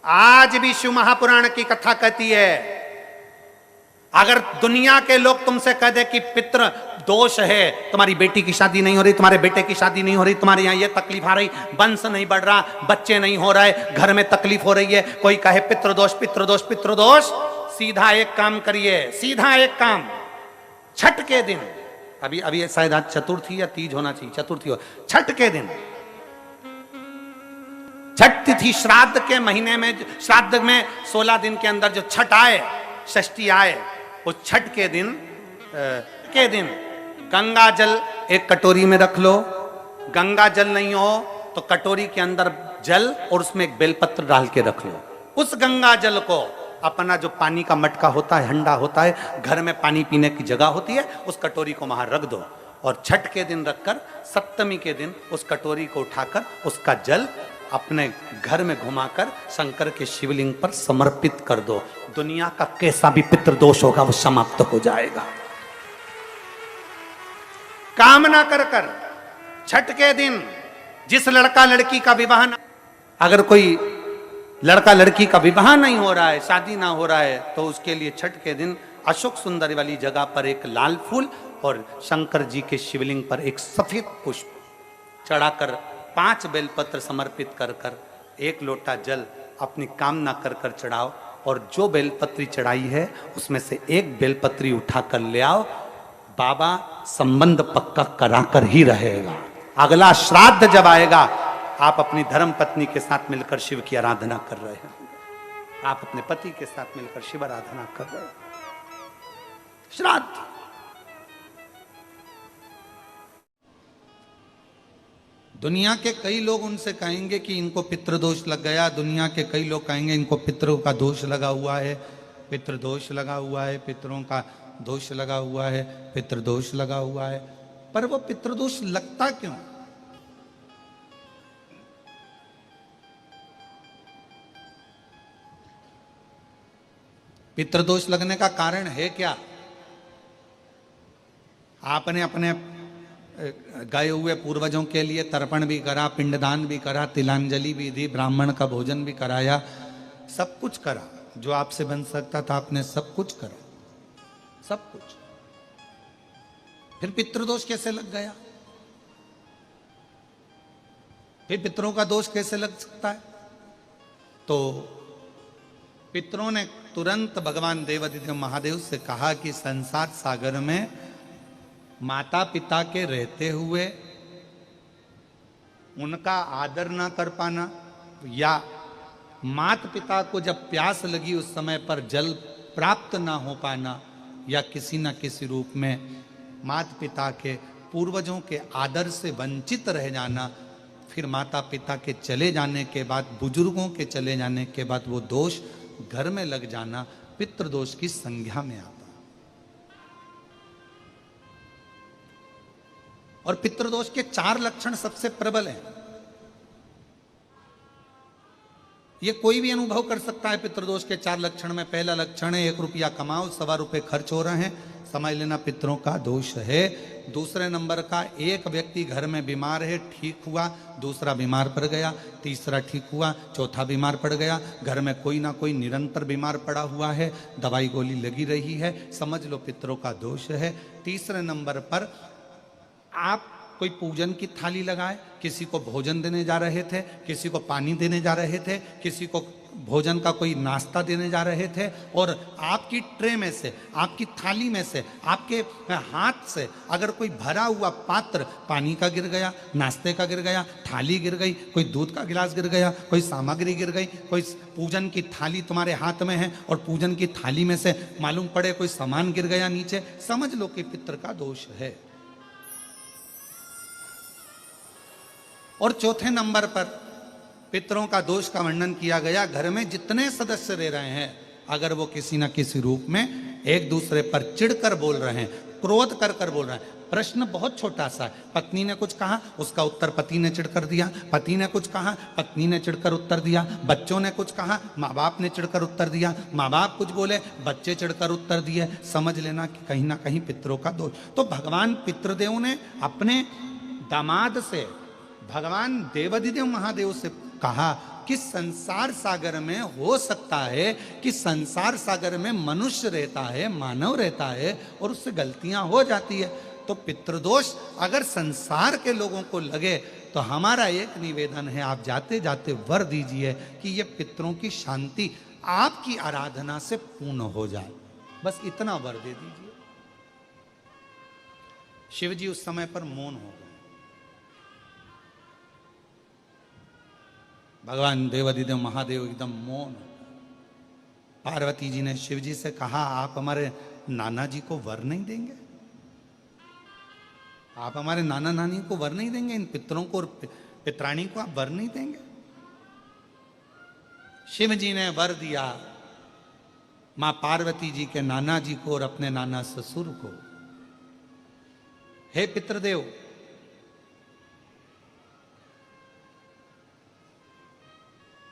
आज भी शिव महापुराण की कथा कहती है, अगर दुनिया के लोग तुमसे कह दे कि पितृ दोष है, तुम्हारी बेटी की शादी नहीं हो रही, तुम्हारे बेटे की शादी नहीं हो रही, तुम्हारे यहाँ ये तकलीफ आ रही, वंश नहीं बढ़ रहा, बच्चे नहीं हो रहे, घर में तकलीफ हो रही है, कोई कहे पितृदोष पितृदोष पितृदोष, सीधा एक काम करिए, सीधा एक काम, छठ के दिन, अभी शायद आज चतुर्थी या तीज होना चाहिए, चतुर्थी हो, छठ के दिन, छठ तिथि श्राद्ध के महीने में, श्राद्ध में 16 दिन के अंदर जो छठ आए, षष्ठी आए, उस छठ के दिन गंगा जल एक कटोरी में रख लो, गंगा जल नहीं हो तो कटोरी के अंदर जल और उसमें एक बेलपत्र डाल के रख लो। उस गंगा जल को अपना जो पानी का मटका होता है, हंडा होता है, घर में पानी पीने की जगह होती है, उस कटोरी को वहां रख दो और छठ के दिन रखकर सप्तमी के दिन उस कटोरी को उठाकर उसका जल अपने घर में घुमाकर शंकर के शिवलिंग पर समर्पित कर दो। दुनिया का कैसा भी पितृदोष होगा वो समाप्त हो जाएगा। कामना कर कर छठ के दिन जिस लड़का लड़की का विवाह, अगर कोई लड़का लड़की का विवाह नहीं हो रहा है, शादी ना हो रहा है, तो उसके लिए छठ के दिन अशोक सुंदर वाली जगह पर एक लाल फूल और शंकर जी के शिवलिंग पर एक सफेद पुष्प चढ़ाकर 5 बेलपत्र समर्पित कर कर 1 लोटा जल अपनी कामना कर कर चढ़ाओ और जो बेलपत्री चढ़ाई है उसमें से 1 बेलपत्री उठा कर ले आओ। बाबा संबंध पक्का कराकर ही रहेगा। अगला श्राद्ध जब आएगा, आप अपनी धर्म पत्नी के साथ मिलकर शिव की आराधना कर रहे हैं, आप अपने पति के साथ मिलकर शिव आराधना कर रहे हैं। श्राद्ध दुनिया के कई लोग उनसे कहेंगे कि इनको पितृदोष लग गया, दुनिया के कई लोग कहेंगे इनको पितरों का दोष लगा हुआ है, पितृदोष लगा हुआ है, पितरों का दोष लगा हुआ है, पितृदोष लगा हुआ है। पर वो पितृदोष लगता क्यों? पितृदोष लगने का कारण है क्या? आपने अपने गए हुए पूर्वजों के लिए तर्पण भी करा, पिंडदान भी करा, तिलांजलि भी दी, ब्राह्मण का भोजन भी कराया, सब कुछ करा, जो आपसे बन सकता था आपने सब कुछ करा, सब कुछ। फिर पितृदोष कैसे लग गया? फिर पितरों का दोष कैसे लग सकता है? तो पितरों ने तुरंत भगवान देवाधिदेव महादेव से कहा कि संसार सागर में माता पिता के रहते हुए उनका आदर ना कर पाना, या माता पिता को जब प्यास लगी उस समय पर जल प्राप्त ना हो पाना, या किसी न किसी रूप में माता पिता के पूर्वजों के आदर से वंचित रह जाना, फिर माता पिता के चले जाने के बाद, बुजुर्गों के चले जाने के बाद वो दोष घर में लग जाना पितृदोष की संज्ञा में आता। और पितृदोष के 4 लक्षण सबसे प्रबल हैं। ये कोई भी अनुभव कर सकता है। पितृदोष के 4 लक्षण में पहला लक्षण है 1 रुपया कमाओ, 1.25 रुपये खर्च हो रहे हैं, समझ लेना पितरों का दोष है। दूसरे नंबर का, एक व्यक्ति घर में बीमार है, ठीक हुआ, दूसरा बीमार पड़ गया, तीसरा ठीक हुआ, चौथा बीमार पड़ गया, घर में कोई ना कोई निरंतर बीमार पड़ा हुआ है, दवाई गोली लगी रही है, समझ लो पितरों का दोष है। तीसरे नंबर पर आप कोई पूजन की थाली लगाए, किसी को भोजन देने जा रहे थे, किसी को पानी देने जा रहे थे, किसी को भोजन का कोई नाश्ता देने जा रहे थे, और आपकी ट्रे में से, आपकी थाली में से, आपके हाथ से अगर कोई भरा हुआ पात्र पानी का गिर गया, नाश्ते का गिर गया, थाली गिर गई, कोई दूध का गिलास गिर गया, कोई सामग्री गिर गई, कोई पूजन की थाली तुम्हारे हाथ में है और पूजन की थाली में से मालूम पड़े कोई सामान गिर गया नीचे, समझ लो कि पितृ का दोष है। और चौथे नंबर पर पितरों का दोष का वर्णन किया गया, घर में जितने सदस्य रह रहे हैं, अगर वो किसी न किसी रूप में एक दूसरे पर चिढ़कर बोल रहे हैं, क्रोध कर कर बोल रहे हैं। प्रश्न बहुत छोटा सा है, पत्नी ने कुछ कहा, उसका उत्तर पति ने चिढ़कर दिया, पति ने कुछ कहा, पत्नी ने चिढ़कर उत्तर दिया, बच्चों ने कुछ कहा, माँ बाप ने चिढ़कर उत्तर दिया, माँ बाप कुछ बोले, बच्चे चिढ़कर उत्तर दिए, समझ लेना कि कहीं ना कहीं पितरों का दोष। तो भगवान पितृदेव ने अपने दामाद से, भगवान देवाधिदेव महादेव से कहा कि संसार सागर में हो सकता है कि संसार सागर में मनुष्य रहता है, मानव रहता है और उससे गलतियां हो जाती है। तो पितृदोष अगर संसार के लोगों को लगे तो हमारा एक निवेदन है, आप जाते जाते वर दीजिए कि ये पितरों की शांति आपकी आराधना से पूर्ण हो जाए, बस इतना वर दे दीजिए। शिव जी उस समय पर मौन हो गए। भगवान देवादिदेव महादेव एकदम मौन हो गए। पार्वती जी ने शिव जी से कहा, आप हमारे नाना जी को वर नहीं देंगे? आप हमारे नाना नानी को वर नहीं देंगे? इन पितरों को और पितरानी को आप वर नहीं देंगे? शिव जी ने वर दिया मां पार्वती जी के नाना जी को और अपने नाना ससुर को। हे पितृदेव,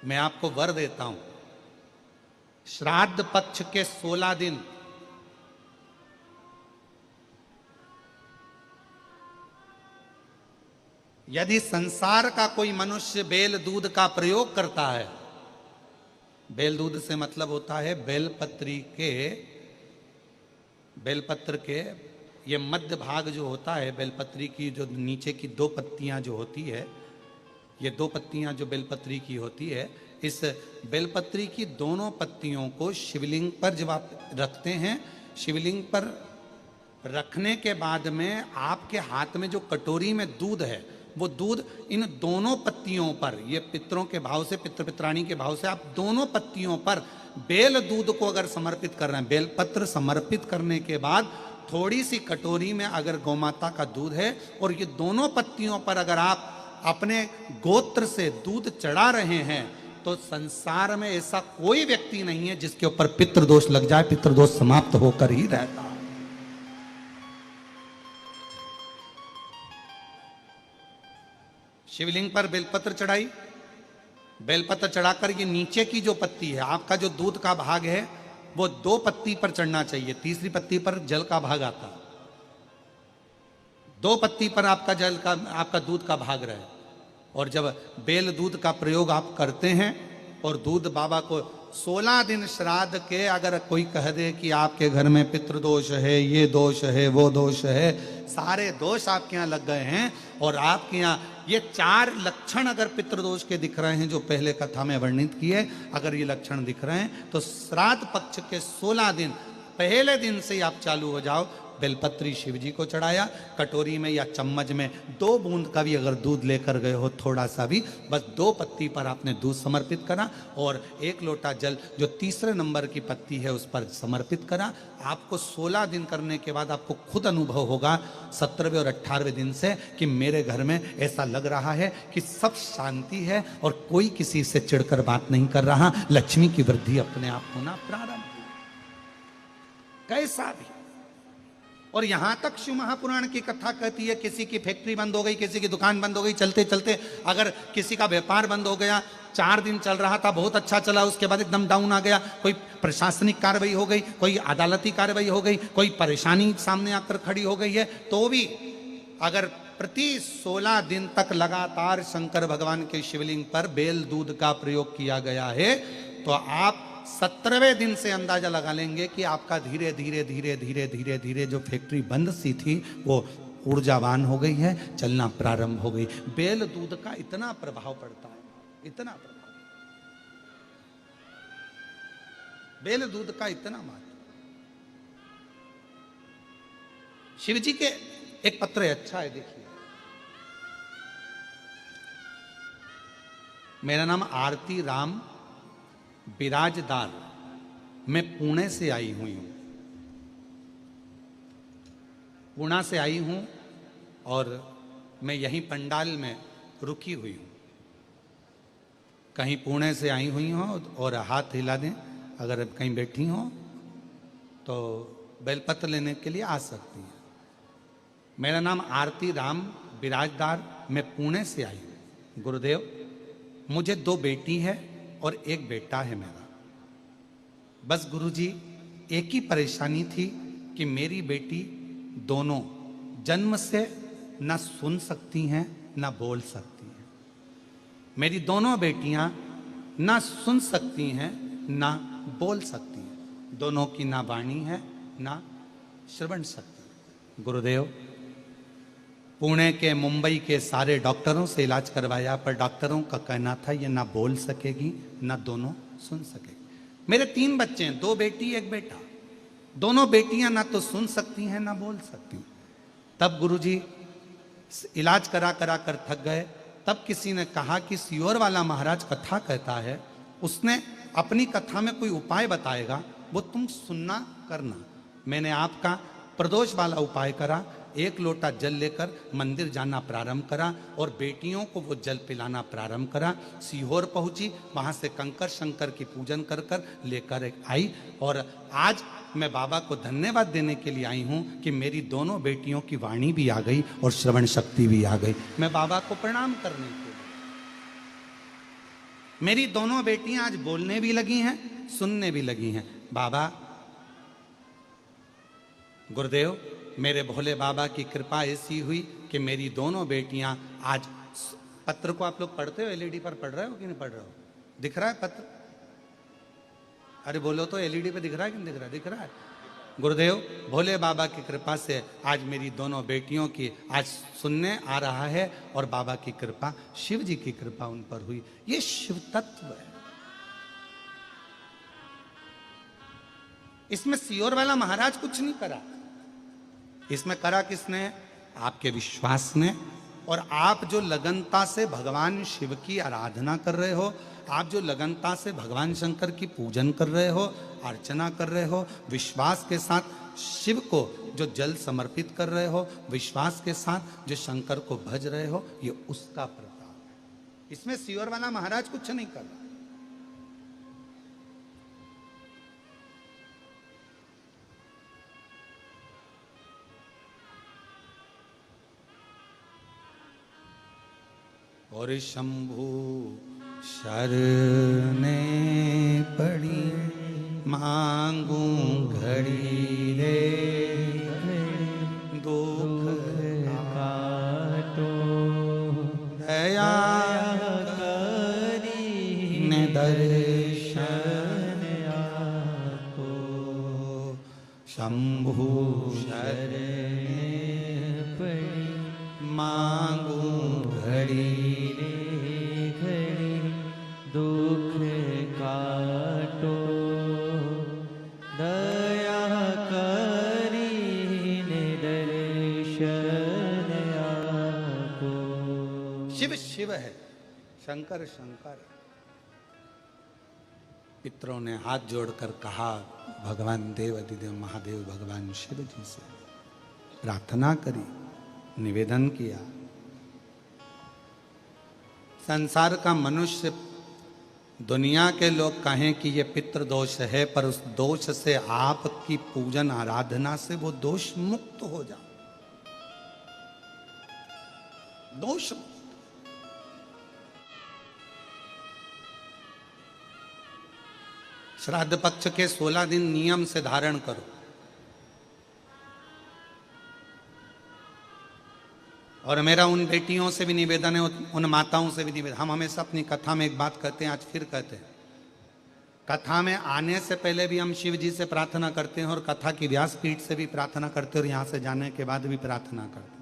मैं आपको वर देता हूं, श्राद्ध पक्ष के 16 दिन यदि संसार का कोई मनुष्य बेल दूध का प्रयोग करता है, बेल दूध से मतलब होता है बेलपत्र के ये मध्य भाग जो होता है, बेलपत्री की जो नीचे की 2 पत्तियां जो होती है, ये 2 पत्तियां जो बेलपत्री की होती है, इस बेलपत्री की दोनों पत्तियों को शिवलिंग पर जब आप रखते हैं, शिवलिंग पर रखने के बाद में आपके हाथ में जो कटोरी में दूध है, वो दूध इन दोनों पत्तियों पर, ये पितरों के भाव से, पितृ पितरानी के भाव से, आप दोनों पत्तियों पर बेल दूध को अगर समर्पित कर रहे हैं, बेलपत्र समर्पित करने के बाद थोड़ी सी कटोरी में अगर गौमाता का दूध है और ये दोनों पत्तियों पर अगर आप अपने गोत्र से दूध चढ़ा रहे हैं, तो संसार में ऐसा कोई व्यक्ति नहीं है जिसके ऊपर पितृदोष लग जाए। पितृदोष समाप्त होकर ही रहता है। शिवलिंग पर बेलपत्र चढ़ाई, बेलपत्र चढ़ाकर ये नीचे की जो पत्ती है, आपका जो दूध का भाग है वो 2 पत्ती पर चढ़ना चाहिए, तीसरी पत्ती पर जल का भाग आता है। 2 पत्ती पर आपका दूध का भाग रहे। और जब बेल दूध का प्रयोग आप करते हैं और दूध बाबा को 16 दिन श्राद्ध के अगर कोई कह दे कि आपके घर में पितृदोष है, ये दोष है, वो दोष है, सारे दोष आपके यहाँ लग गए हैं और आपके यहाँ ये 4 लक्षण अगर पितृदोष के दिख रहे हैं जो पहले कथा में वर्णित किए, अगर ये लक्षण दिख रहे हैं तो श्राद्ध पक्ष के 16 दिन पहले दिन से ही आप चालू हो जाओ। बेलपत्री शिव जी को चढ़ाया, कटोरी में या चम्मच में 2 बूंद का भी अगर दूध लेकर गए हो, थोड़ा सा भी, बस 2 पत्ती पर आपने दूध समर्पित करा और 1 लोटा जल जो तीसरे नंबर की पत्ती है उस पर समर्पित करा। आपको 16 दिन करने के बाद आपको खुद अनुभव होगा 17वें और 18वें दिन से कि मेरे घर में ऐसा लग रहा है कि सब शांति है और कोई किसी से चिढ़कर बात नहीं कर रहा, लक्ष्मी की वृद्धि अपने आप होना प्रारंभ हुई। कैसा भी। और यहां तक शिव महापुराण की कथा कहती है, किसी की फैक्ट्री बंद हो गई, किसी की दुकान बंद हो गई, चलते चलते अगर किसी का व्यापार बंद हो गया, 4 दिन चल रहा था, बहुत अच्छा चला, उसके बाद एकदम डाउन आ गया, कोई प्रशासनिक कार्रवाई हो गई, कोई अदालती कार्रवाई हो गई, कोई परेशानी सामने आकर खड़ी हो गई है, तो भी अगर प्रति 16 दिन तक लगातार शंकर भगवान के शिवलिंग पर बेल दूध का प्रयोग किया गया है, तो आप 17वें दिन से अंदाजा लगा लेंगे कि आपका धीरे धीरे धीरे धीरे धीरे धीरे जो फैक्ट्री बंद सी थी वो ऊर्जावान हो गई है, चलना प्रारंभ हो गई। बेल दूध का इतना प्रभाव पड़ता है, इतना प्रभाव, बेल दूध का इतना महत्व। शिव जी के एक पत्र है, अच्छा है, देखिए। मेरा नाम आरती राम बिराजदार, मैं पुणे से आई हुई हूं, पुणे से आई हूं और मैं यहीं पंडाल में रुकी हुई हूं। कहीं पुणे से आई हुई हो और हाथ हिला दें, अगर कहीं बैठी हो तो बेलपत्र लेने के लिए आ सकती हैं। मेरा नाम आरती राम बिराजदार, मैं पुणे से आई हूं। गुरुदेव, मुझे 2 बेटी है और 1 बेटा है मेरा। बस गुरुजी, एक ही परेशानी थी कि मेरी बेटी दोनों जन्म से न सुन सकती हैं न बोल सकती हैं। मेरी दोनों बेटियां ना सुन सकती हैं ना बोल सकती हैं, दोनों की ना वाणी है ना श्रवण शक्ति। गुरुदेव, पुणे के मुंबई के सारे डॉक्टरों से इलाज करवाया, पर डॉक्टरों का कहना था ये ना बोल सकेगी ना दोनों सुन सकेगी। मेरे 3 बच्चे हैं, 2 बेटी 1 बेटा। दोनों बेटियां ना तो सुन सकती हैं ना बोल सकती। तब गुरुजी इलाज करा करा कर थक गए। तब किसी ने कहा कि सियोर वाला महाराज कथा कहता है, उसने अपनी कथा में कोई उपाय बताएगा, वो तुम सुनना करना। मैंने आपका प्रदोष वाला उपाय करा। 1 लोटा जल लेकर मंदिर जाना प्रारंभ करा और बेटियों को वो जल पिलाना प्रारंभ करा। सीहोर पहुंची, वहां से कंकर शंकर की पूजन कर कर लेकर आई। और आज मैं बाबा को धन्यवाद देने के लिए आई हूं कि मेरी दोनों बेटियों की वाणी भी आ गई और श्रवण शक्ति भी आ गई। मैं बाबा को प्रणाम करने के लिए, मेरी दोनों बेटियां आज बोलने भी लगी हैं, सुनने भी लगी हैं। बाबा, गुरुदेव, मेरे भोले बाबा की कृपा ऐसी हुई कि मेरी दोनों बेटियां आज, पत्र को आप लोग पढ़ते हो, एलईडी पर पढ़ रहे हो कि नहीं पढ़ रहे हो? दिख रहा है पत्र? अरे बोलो तो, एलईडी पे दिख रहा है कि नहीं दिख रहा है? दिख रहा है। गुरुदेव, भोले बाबा की कृपा से आज मेरी दोनों बेटियों की आज सुनने आ रहा है और बाबा की कृपा, शिव जी की कृपा उन पर हुई। ये शिव तत्व है। इसमें सियोर वाला महाराज कुछ नहीं करा, इसमें करा किसने? आपके विश्वास ने। और आप जो लगनता से भगवान शिव की आराधना कर रहे हो, आप जो लगनता से भगवान शंकर की पूजन कर रहे हो, अर्चना कर रहे हो, विश्वास के साथ शिव को जो जल समर्पित कर रहे हो, विश्वास के साथ जो शंकर को भज रहे हो, ये उसका प्रताप है। इसमें सियोर वाला महाराज कुछ नहीं कर रहा। और शंभु शरणे पड़ी मांगू घड़ी रे, दुख काटो दया करी ने दर्शन आपको। शंभु शरणे पड़ी मांगू घड़ी दुख काटो दया करीने दर्शन आपको। शिव शिव है, शंकर शंकर। पितरों ने हाथ जोड़कर कहा, भगवान देव अधिदेव महादेव भगवान शिव जी से प्रार्थना करी, निवेदन किया। संसार का मनुष्य, दुनिया के लोग कहें कि ये पितृ दोष है, पर उस दोष से आपकी पूजन आराधना से वो दोष मुक्त हो जाओ। दोष मुक्त। श्राद्ध पक्ष के 16 दिन नियम से धारण करो। और मेरा उन बेटियों से भी निवेदन है, उन माताओं से भी निवेदन। हम हमेशा अपनी कथा में एक बात कहते हैं, आज फिर कहते हैं, कथा में आने से पहले भी हम शिव जी से प्रार्थना करते हैं और कथा की व्यासपीठ से भी प्रार्थना करते हैं और यहाँ से जाने के बाद भी प्रार्थना करते हैं।